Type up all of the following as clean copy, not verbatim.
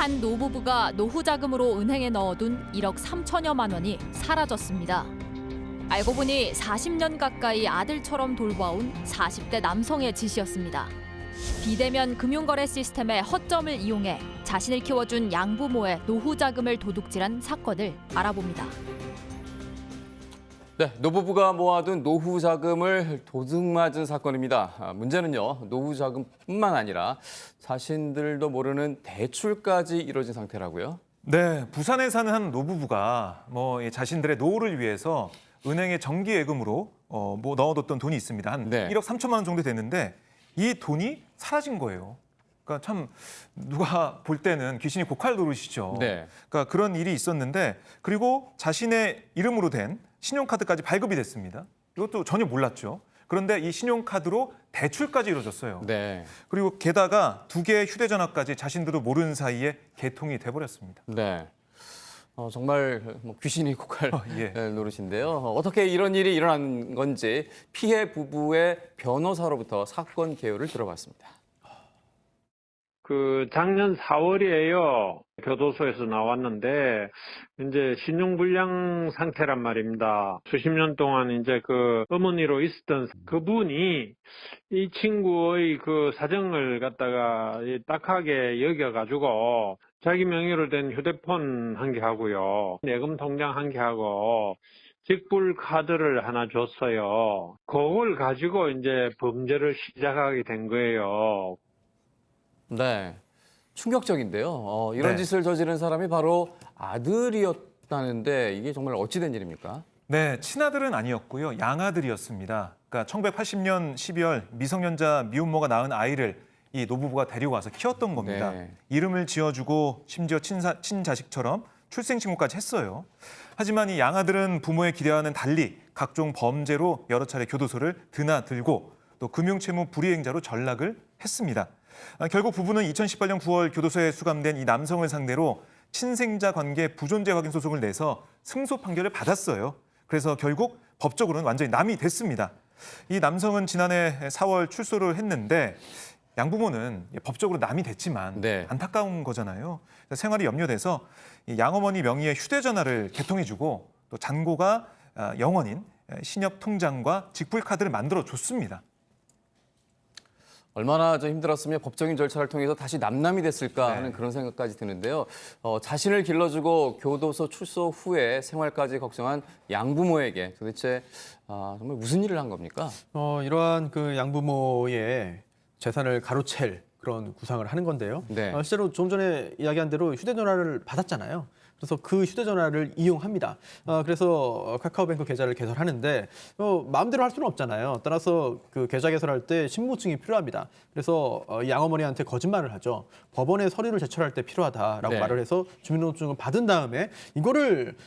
한 노부부가 노후 자금으로 은행에 넣어둔 1억 3천여만 원이 사라졌습니다. 알고 보니 40년 가까이 아들처럼 돌봐온 40대 남성의 짓이었습니다. 비대면 금융거래 시스템의 허점을 이용해 자신을 키워준 양부모의 노후 자금을 도둑질한 사건을 알아봅니다. 네, 노부부가 모아둔 노후 자금을 도둑맞은 사건입니다. 문제는요, 노후 자금뿐만 아니라 자신들도 모르는 대출까지 이뤄진 상태라고요. 네, 부산에 사는 한 노부부가 자신들의 노후를 위해서 은행에 정기예금으로 넣어뒀던 돈이 있습니다. 한 네. 1억 3천만 원 정도 됐는데 이 돈이 사라진 거예요. 그러니까 참 누가 볼 때는 귀신이 고칼 노릇이죠. 네. 그러니까 그런 일이 있었는데 그리고 자신의 이름으로 된 신용카드까지 발급이 됐습니다. 이것도 전혀 몰랐죠. 그런데 이 신용카드로 대출까지 이루어졌어요. 네. 그리고 게다가 2개의 휴대전화까지 자신들도 모르는 사이에 개통이 돼버렸습니다. 네. 정말 귀신이 고칼 예. 노릇인데요. 어떻게 이런 일이 일어난 건지 피해 부부의 변호사로부터 사건 개요를 들어봤습니다. 작년 4월이에요. 교도소에서 나왔는데, 이제 신용불량 상태란 말입니다. 수십 년 동안 이제 어머니로 있었던 그분이 이 친구의 사정을 갖다가 딱하게 여겨가지고, 자기 명의로 된 휴대폰 한 개 하고요. 예금 통장 한 개 하고, 직불 카드를 하나 줬어요. 그걸 가지고 이제 범죄를 시작하게 된 거예요. 네, 충격적인데요. 이런 네. 짓을 저지른 사람이 바로 아들이었다는데 이게 정말 어찌된 일입니까? 네, 친아들은 아니었고요. 양아들이었습니다. 그러니까 1980년 12월 미성년자 미혼모가 낳은 아이를 이 노부부가 데리고 와서 키웠던 겁니다. 네. 이름을 지어주고 심지어 친자식처럼 출생신고까지 했어요. 하지만 이 양아들은 부모의 기대와는 달리 각종 범죄로 여러 차례 교도소를 드나들고 또 금융채무 불이행자로 전락을 했습니다. 결국 부부는 2018년 9월 교도소에 수감된 이 남성을 상대로 친생자 관계 부존재 확인 소송을 내서 승소 판결을 받았어요. 그래서 결국 법적으로는 완전히 남이 됐습니다. 이 남성은 지난해 4월 출소를 했는데 양부모는 법적으로 남이 됐지만 네. 안타까운 거잖아요. 생활이 염려돼서 이 양어머니 명의의 휴대전화를 개통해주고 또 잔고가 영원인 신협 통장과 직불카드를 만들어줬습니다. 얼마나 좀 힘들었으면 법적인 절차를 통해서 다시 남남이 됐을까 네. 하는 그런 생각까지 드는데요. 자신을 길러주고 교도소 출소 후에 생활까지 걱정한 양부모에게 도대체 정말 무슨 일을 한 겁니까? 이러한 양부모의 재산을 가로챌 그런 구상을 하는 건데요. 네. 실제로 좀 전에 이야기한 대로 휴대전화를 받았잖아요. 그래서 그 휴대전화를 이용합니다. 그래서 카카오뱅크 계좌를 개설하는데 마음대로 할 수는 없잖아요. 따라서 그 계좌 개설할 때 신분증이 필요합니다. 그래서 이 양어머니한테 거짓말을 하죠. 법원에 서류를 제출할 때 필요하다라고 네. 말을 해서 주민등록증을 받은 다음에 이거를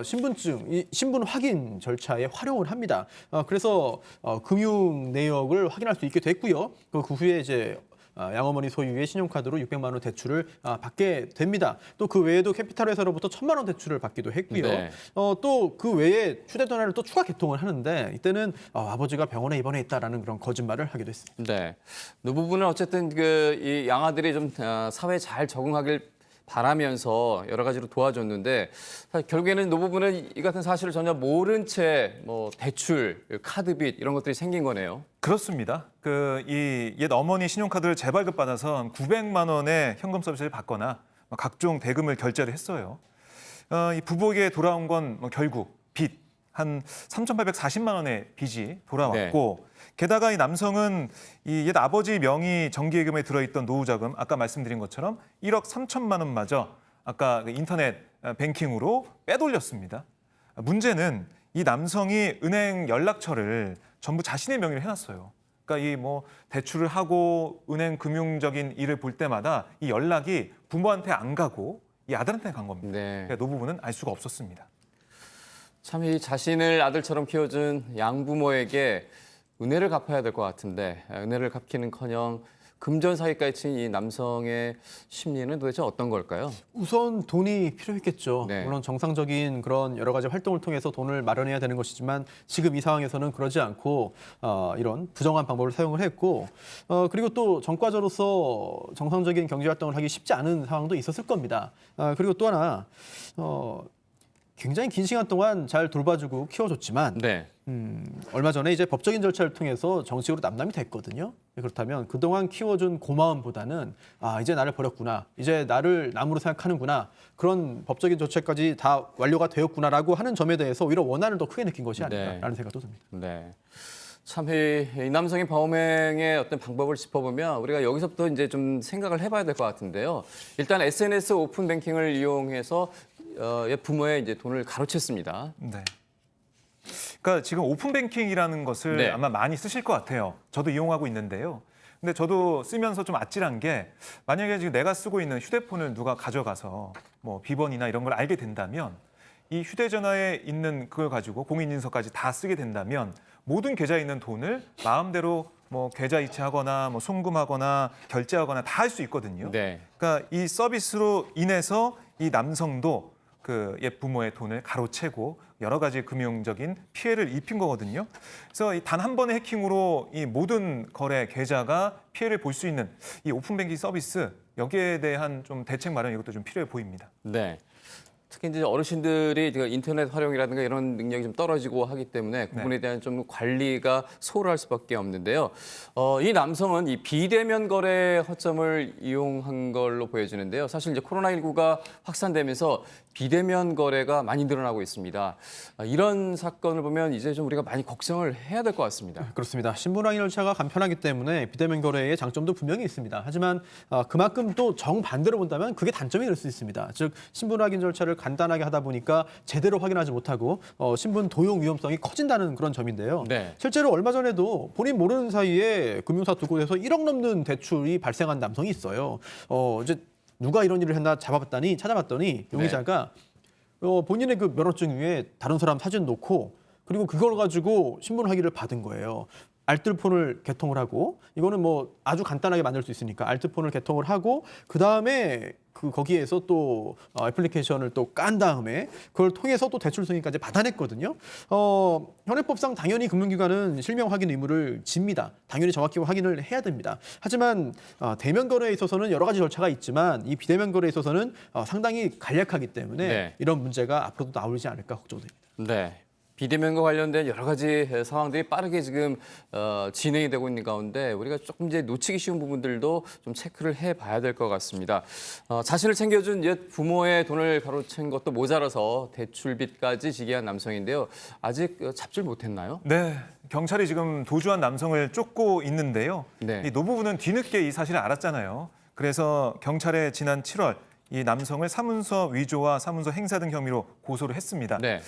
신분 확인 절차에 활용을 합니다. 그래서 금융 내역을 확인할 수 있게 됐고요. 그 후에 이제 양어머니 소유의 신용카드로 600만 원 대출을 받게 됩니다. 또 그 외에도 캐피탈회사로부터 1,000만 원 대출을 받기도 했고요. 네. 또 그 외에 휴대전화를 또 추가 개통을 하는데 이때는 아버지가 병원에 입원해 있다라는 그런 거짓말을 하기도 했습니다. 네. 노부부는 어쨌든 이 양아들이 좀 사회에 잘 적응하길 바라면서 여러 가지로 도와줬는데 사실 결국에는 노부부는 이 같은 사실을 전혀 모른 채 대출, 카드빚 이런 것들이 생긴 거네요. 그렇습니다. 이 옛 어머니 신용카드를 재발급받아서 900만 원의 현금 서비스를 받거나 각종 대금을 결제를 했어요. 이 부부에게 돌아온 건 결국 빚 한 3,840만 원의 빚이 돌아왔고 게다가 이 남성은 이 옛 아버지 명의 정기예금에 들어있던 노후자금 아까 말씀드린 것처럼 1억 3천만 원마저 아까 인터넷 뱅킹으로 빼돌렸습니다. 문제는 이 남성이 은행 연락처를 전부 자신의 명의로 해놨어요. 그러니까 대출을 하고 은행 금융적인 일을 볼 때마다 이 연락이 부모한테 안 가고 이 아들한테 간 겁니다. 네. 그러니까 노부부는 알 수가 없었습니다. 참 이 자신을 아들처럼 키워준 양부모에게 은혜를 갚아야 될 것 같은데 은혜를 갚기는커녕 금전 사기까지 친 이 남성의 심리는 도대체 어떤 걸까요? 우선 돈이 필요했겠죠. 네. 물론 정상적인 그런 여러 가지 활동을 통해서 돈을 마련해야 되는 것이지만 지금 이 상황에서는 그러지 않고 이런 부정한 방법을 사용을 했고 그리고 또 전과자로서 정상적인 경제 활동을 하기 쉽지 않은 상황도 있었을 겁니다. 그리고 또 하나 굉장히 긴 시간 동안 잘 돌봐주고 키워줬지만 네. 얼마 전에 이제 법적인 절차를 통해서 정식으로 남남이 됐거든요. 그렇다면 그동안 키워준 고마움보다는 이제 나를 버렸구나, 이제 나를 남으로 생각하는구나, 그런 법적인 조치까지 다 완료가 되었구나라고 하는 점에 대해서 오히려 원한을 더 크게 느낀 것이 아닐까라는 생각도 듭니다. 네. 참, 이 남성의 범행의 어떤 방법을 짚어보면 우리가 여기서부터 이제 좀 생각을 해봐야 될 것 같은데요. 일단 SNS 오픈 뱅킹을 이용해서 부모의 이제 돈을 가로챘습니다. 네. 그러니까 지금 오픈 뱅킹이라는 것을 네. 아마 많이 쓰실 것 같아요. 저도 이용하고 있는데요. 근데 저도 쓰면서 좀 아찔한 게 만약에 지금 내가 쓰고 있는 휴대폰을 누가 가져가서 뭐 비번이나 이런 걸 알게 된다면 이 휴대전화에 있는 그걸 가지고 공인인증서까지 다 쓰게 된다면 모든 계좌에 있는 돈을 마음대로 뭐 계좌 이체하거나 뭐 송금하거나 결제하거나 다 할 수 있거든요. 네. 그러니까 이 서비스로 인해서 이 남성도 그 옛 부모의 돈을 가로채고 여러 가지 금융적인 피해를 입힌 거거든요. 그래서 단 한 번의 해킹으로 이 모든 거래 계좌가 피해를 볼 수 있는 이 오픈뱅킹 서비스, 여기에 대한 좀 대책 마련, 이것도 좀 필요해 보입니다. 네. 특히 이제 어르신들이 인터넷 활용이라든가 이런 능력이 좀 떨어지고 하기 때문에 그 부분에 대한 좀 관리가 소홀할 수밖에 없는데요. 이 남성은 이 비대면 거래 허점을 이용한 걸로 보여지는데요. 사실 이제 코로나19가 확산되면서 비대면 거래가 많이 늘어나고 있습니다. 이런 사건을 보면 이제 좀 우리가 많이 걱정을 해야 될 것 같습니다. 그렇습니다. 신분 확인 절차가 간편하기 때문에 비대면 거래의 장점도 분명히 있습니다. 하지만 그만큼 또 정반대로 본다면 그게 단점이 될 수 있습니다. 즉 신분 확인 절차를 간단하게 하다 보니까 제대로 확인하지 못하고 신분 도용 위험성이 커진다는 그런 점인데요. 네. 실제로 얼마 전에도 본인 모르는 사이에 금융사 두 곳에서 1억 넘는 대출이 발생한 남성이 있어요. 이제 누가 이런 일을 했나 찾아봤더니 용의자가 본인의 그 면허증 위에 다른 사람 사진 놓고 그리고 그걸 가지고 신분 확인을 받은 거예요. 알뜰폰을 개통을 하고, 이거는 뭐 아주 간단하게 만들 수 있으니까 알뜰폰을 개통을 하고 그 다음에 거기에서 또 애플리케이션을 또 깐 다음에 그걸 통해서 또 대출 승인까지 받아냈거든요. 현행법상 당연히 금융기관은 실명 확인 의무를 집니다. 당연히 정확히 확인을 해야 됩니다. 하지만 대면 거래에 있어서는 여러 가지 절차가 있지만 이 비대면 거래에 있어서는 상당히 간략하기 때문에 네. 이런 문제가 앞으로도 나오지 않을까 걱정됩니다. 네. 비대면과 관련된 여러 가지 상황들이 빠르게 지금 진행이 되고 있는 가운데 우리가 조금 이제 놓치기 쉬운 부분들도 좀 체크를 해봐야 될 것 같습니다. 자신을 챙겨준 옛 부모의 돈을 가로챈 것도 모자라서 대출빚까지 지게 한 남성인데요. 아직 잡질 못했나요? 네, 경찰이 지금 도주한 남성을 쫓고 있는데요. 네. 이 노부부는 뒤늦게 이 사실을 알았잖아요. 그래서 경찰에 지난 7월 이 남성을 사문서 위조와 사문서 행사 등 혐의로 고소를 했습니다. 네.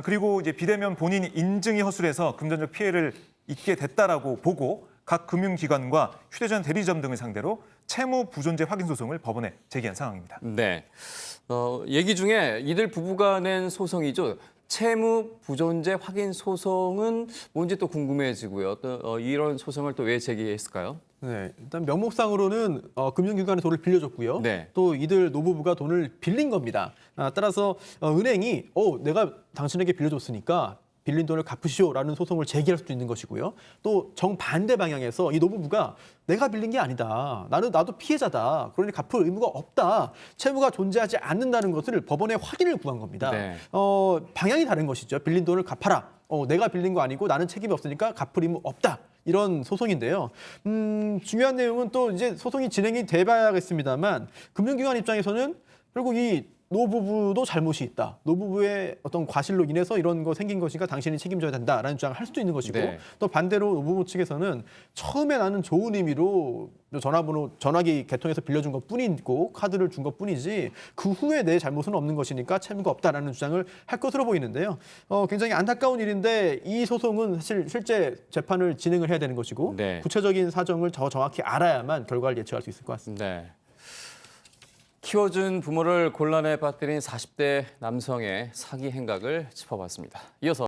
그리고 이제 비대면 본인 인증이 허술해서 금전적 피해를 입게 됐다라고 보고 각 금융기관과 휴대전 대리점 등을 상대로 채무 부존재 확인 소송을 법원에 제기한 상황입니다. 네. 얘기 중에 이들 부부가 낸 소송이죠. 채무 부존재 확인 소송은 뭔지 또 궁금해지고요. 또 이런 소송을 또 왜 제기했을까요? 네, 일단 명목상으로는 금융기관에 돈을 빌려줬고요. 네. 또 이들 노부부가 돈을 빌린 겁니다. 따라서 은행이 내가 당신에게 빌려줬으니까 빌린 돈을 갚으시오라는 소송을 제기할 수도 있는 것이고요. 또 정반대 방향에서 이 노부부가 내가 빌린 게 아니다. 나도 피해자다. 그러니 갚을 의무가 없다. 채무가 존재하지 않는다는 것을 법원에 확인을 구한 겁니다. 네. 방향이 다른 것이죠. 빌린 돈을 갚아라. 내가 빌린 거 아니고 나는 책임이 없으니까 갚을 의무 없다. 이런 소송인데요. 중요한 내용은 또 이제 소송이 진행이 돼봐야겠습니다만 금융기관 입장에서는 결국 이 노부부도 잘못이 있다. 노부부의 어떤 과실로 인해서 이런 거 생긴 것이니까 당신이 책임져야 된다라는 주장을 할 수도 있는 것이고 네. 또 반대로 노부부 측에서는 처음에 나는 좋은 의미로 전화기 개통해서 빌려준 것 뿐이고 카드를 준 것 뿐이지 그 후에 내 잘못은 없는 것이니까 채무가 없다라는 주장을 할 것으로 보이는데요. 굉장히 안타까운 일인데 이 소송은 사실 실제 재판을 진행을 해야 되는 것이고 네. 구체적인 사정을 더 정확히 알아야만 결과를 예측할 수 있을 것 같습니다. 네. 키워준 부모를 곤란에 빠뜨린 40대 남성의 사기 행각을 짚어봤습니다. 이어서